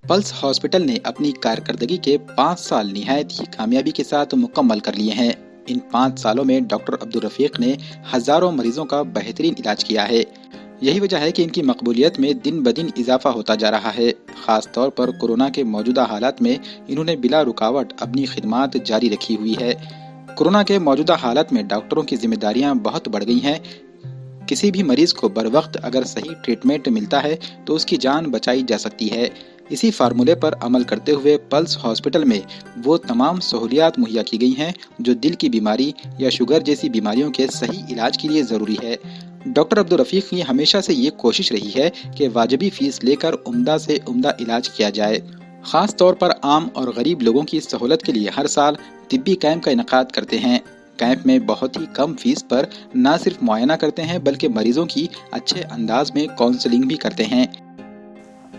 Plus hospital نے اپنی کارکردگی کے 5 سال نہایت ہی کامیابی کے ساتھ مکمل کر لیے ہیں۔ ان 5 سالوں میں ڈاکٹر عبدالرفیق نے ہزاروں مریضوں کا بہترین علاج کیا ہے۔ یہی وجہ ہے کہ ان کی مقبولیت میں دن بدن اضافہ ہوتا جا رہا ہے۔ خاص طور پر کورونا کے موجودہ حالات میں انہوں نے بلا رکاوٹ اپنی خدمات جاری رکھی ہوئی ہے۔ کورونا کے موجودہ حالات میں ڈاکٹروں کی ذمہ داریاں بہت بڑھ گئی ہیں۔ کسی بھی مریض کو بر وقت اگر صحیح ٹریٹمنٹ ملتا ہے تو اس کی جان بچائی جا سکتی ہے۔ اسی فارمولے پر عمل کرتے ہوئے پلس ہاسپٹل میں وہ تمام سہولیات مہیا کی گئی ہیں جو دل کی بیماری یا شوگر جیسی بیماریوں کے صحیح علاج کے لیے ضروری ہے۔ ڈاکٹر عبدالرفیق کی ہمیشہ سے یہ کوشش رہی ہے کہ واجبی فیس لے کر عمدہ سے عمدہ علاج کیا جائے۔ خاص طور پر عام اور غریب لوگوں کی سہولت کے لیے ہر سال طبی کیمپ کا انعقاد کرتے ہیں۔ کیمپ میں بہت ہی کم فیس پر نہ صرف معائنہ کرتے ہیں بلکہ مریضوں کی اچھے انداز میں کاؤنسلنگ بھی کرتے ہیں۔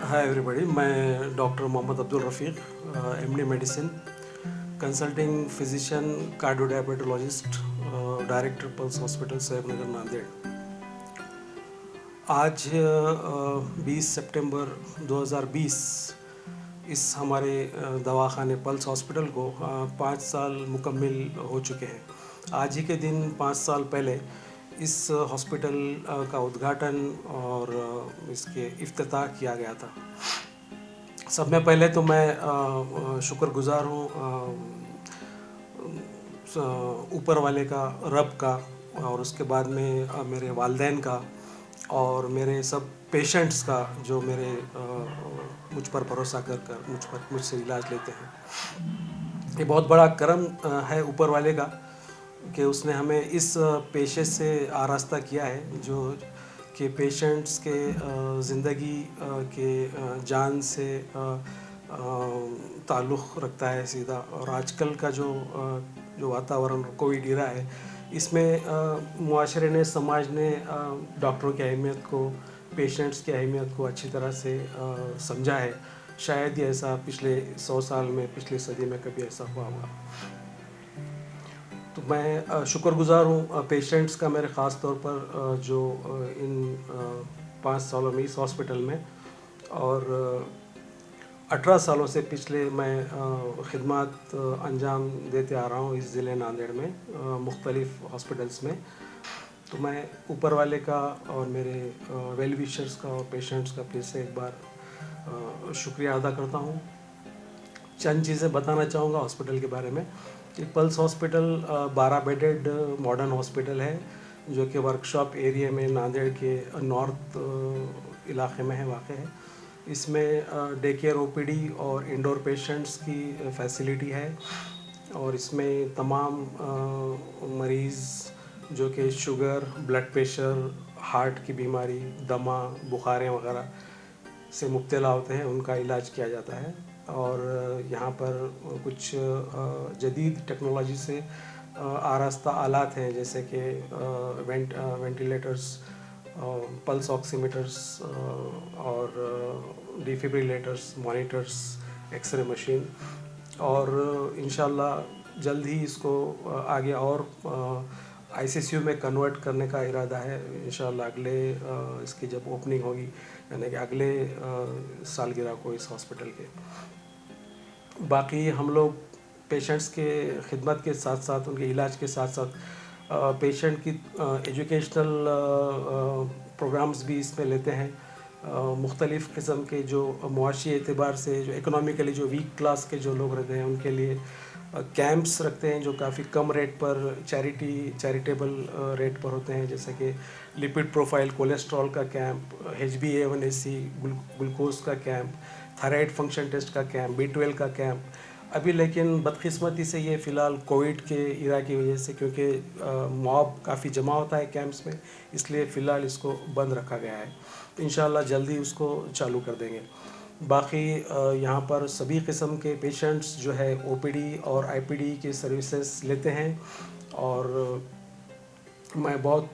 ہائی ایوری بڈی، میں doctor Mohammed Abdulrafiq, M D medicine, consulting physician, cardio diabetologist, director plus hospital Sahib Nagar Nanded. آج 20 سپٹمبر 2020 اس ہمارے دواخانے پلس ہاسپٹل کو 5 سال مکمل ہو چکے ہیں۔ آج ہی کے دن 5 سال پہلے اس ہاسپٹل کا ادگھاٹن اور اس کے افتتاح کیا گیا تھا۔ سب میں پہلے تو میں شکر گزار ہوں اوپر والے کا، رب کا، اور اس کے بعد میں میرے والدین کا اور میرے سب پیشنٹس کا جو میرے مجھ پر بھروسہ کر مجھ سے علاج لیتے ہیں۔ یہ بہت بڑا کرم ہے اوپر والے کا کہ اس نے ہمیں اس پیشے سے آراستہ کیا ہے جو کہ پیشنٹس کے زندگی کے جان سے تعلق رکھتا ہے سیدھا۔ اور آج کل کا جو واتاورن کووڈ ایرا ہے، اس میں معاشرے نے، سماج نے ڈاکٹروں کی اہمیت کو، پیشنٹس کی اہمیت کو اچھی طرح سے سمجھا ہے۔ شاید ہی ایسا پچھلے 100 سال میں، پچھلی صدی میں کبھی ایسا ہوا ہوگا۔ تو میں شکر گزار ہوں پیشنٹس کا، میرے خاص طور پر جو ان 5 سالوں میں اس ہاسپٹل میں اور 18 سالوں سے پچھلے میں خدمات انجام دیتے آ رہا ہوں اس ضلع ناندیڑ میں مختلف ہاسپٹلس میں۔ تو میں اوپر والے کا اور میرے ویل ویشرز کا اور پیشنٹس کا پھر سے ایک بار شکریہ ادا کرتا ہوں۔ چند چیزیں بتانا چاہوں گا ہاسپٹل کے بارے میں۔ Plus hospital 12 bedded modern hospital ہے جو کہ ورکشاپ ایریا میں ناندیڑ کے نارتھ علاقے میں ہے، واقع ہے۔ اس میں ڈے کیئر، او پی ڈی اور انڈور پیشنٹس کی فیسلٹی ہے، اور اس میں تمام مریض جو کہ شوگر، بلڈ پریشر، ہارٹ کی بیماری، دمہ، بخاریں وغیرہ سے مبتلا ہوتے ہیں، ان کا علاج کیا جاتا ہے۔ اور یہاں پر کچھ جدید ٹیکنالوجی سے آراستہ آلات ہیں جیسے کہ وینٹیلیٹرز، پلس آکسی میٹرز اور ڈیفیبریلیٹرز، مانیٹرز، ایکس رے مشین، اور انشاءاللہ جلد ہی اس کو آگے اور آئی سی سی یو میں کنورٹ کرنے کا ارادہ ہے انشاءاللہ۔ اگلے اس کی جب اوپننگ ہوگی، یعنی کہ اگلے سالگرہ کو اس ہاسپٹل کے۔ باقی ہم لوگ پیشنٹس کے خدمت کے ساتھ ساتھ، ان کے علاج کے ساتھ ساتھ پیشنٹ کی ایجوکیشنل پروگرامز بھی اس میں لیتے ہیں۔ مختلف قسم کے جو معاشی اعتبار سے جو اکنامیکلی جو ویک کلاس کے جو لوگ رہتے ہیں ان کے لیے کیمپس رکھتے ہیں جو کافی کم ریٹ پر، چیریٹیبل ریٹ پر ہوتے ہیں، جیسے کہ لپڈ پروفائل کولیسٹرول کا کیمپ، HbA1c گلوکوز کا کیمپ، تھائرائڈ فنکشن ٹیسٹ کا کیمپ، B12 کا کیمپ۔ ابھی لیکن بدقسمتی سے یہ فی الحال کووڈ کے ایرا کی وجہ سے، کیونکہ موب کافی جمع ہوتا ہے کیمپس میں، اس لیے فی الحال اس کو بند رکھا گیا ہے۔ انشاءاللہ جلدی اس کو چالو کر دیں گے۔ باقی یہاں پر سبھی قسم کے پیشنٹس جو ہے او پی ڈی اور آئی پی ڈی کی سروسز لیتے ہیں، اور میں بہت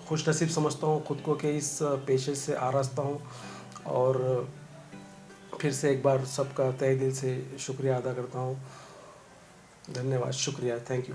خوش نصیب سمجھتا ہوں خود کو کہ اس پیشے سے آراستہ ہوں، اور پھر سے ایک بار سب کا تہہ دل سے شکریہ ادا کرتا ہوں۔ دھنیہ واد، شکریہ، تھینک یو۔